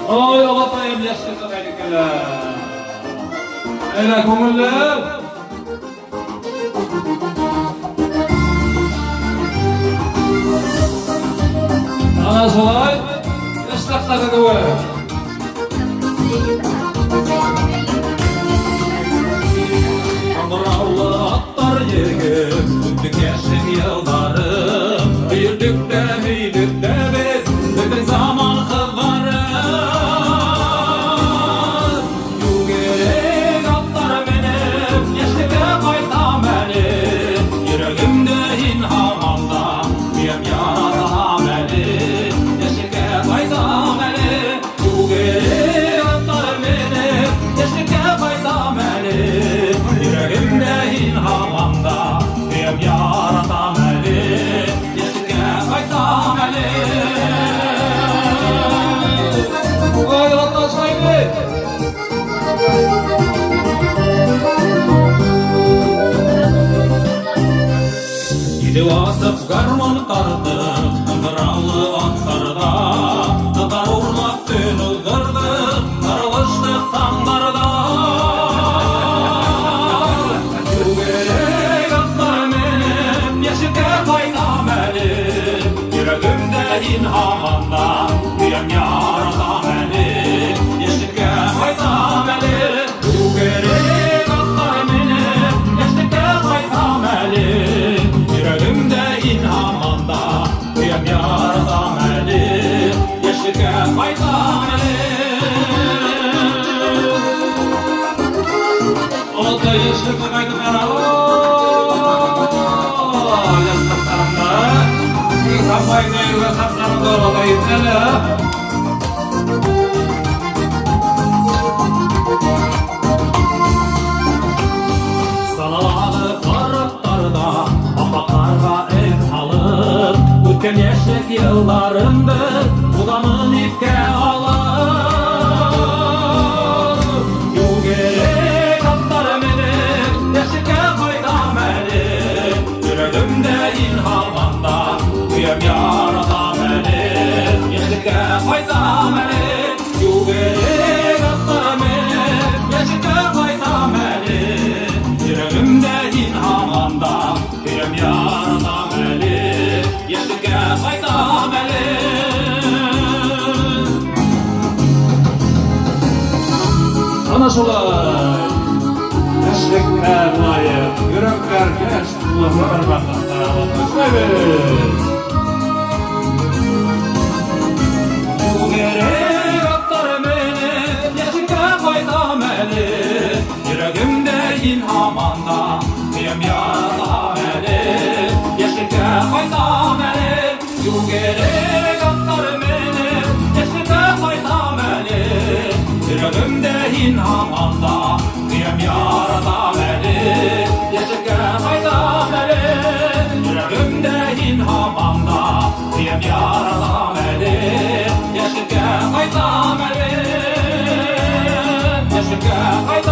Oy Alatayım yaşlıkta kaydıklar. Öyle kömürler. Ana solay. Yaşlıkta kaydıklar. Kandırarlı atlar yerge, büyüdük yaşın yıllarım. Büyüdük de biz, bütün zaman kıvarım. Yügerek atlar benim, yaşlıkta kayda benim. Yüreğimde in hamamda, diyem yarata benim. Yaşlıkta kayda benim, yügerek atlar benim. Yaşlıkta kayda benim. Yüreğimde in hamamda, diyem yarata benim. Yaşlıkta kayda benim. Oy Alatay sahibi. Gidi vasıf garman tardı, kıvıralı atlarda, Kıvar urmak tün ılgırdı, karılıştık tanlarda. Yügerek atlar benim, yaşıkta kayda benim. Yüreğimde in hamanda, diyem yarata benim. Yaşıkta kayda benim. Yügerek atlar benim, yaşıkta kayda benim. Yüreğimde in hamanda, diyem yarata benim. Yaşıkta kayda benim. Alatay yaşlıkta kaydıklar. Yaşlıklarımda. Kampayda ve saplarında Alatay itlerle. Salalı karıklarda, apaklarga ev alıp, Ötken yaşlık yıllarımdı, bulamın ipke alır. Yügerek atlar benim, yaşlıkta kayda benim. Yüreğimde in hamanda, diyem yarata benim. Yaşlıkta kayda benim. Yügerek atlar benim, yaşlıkta kayda benim. Yüreğimde in hamanda, diyem yarata benim. Yaşlıkta kayda benim. Ana solay. Yaşlıklar layık, yürekler genç, kullanlar bakakta. Yügerek atlar benim, yaşlıkta kayda benim. Yüreğimde in hamanda, diyem yarata benim. Yaşlıkta kayda benim. Yügerek atlar benim, yaşlıkta kayda benim. Yüreğimde in hamanda, diyem yarata benim. Yaşlıkta kayda benim. Yüreğimde in hamanda, diyem yarata benim. Yaşlıkta kayda benim. Yaşlıkta kayda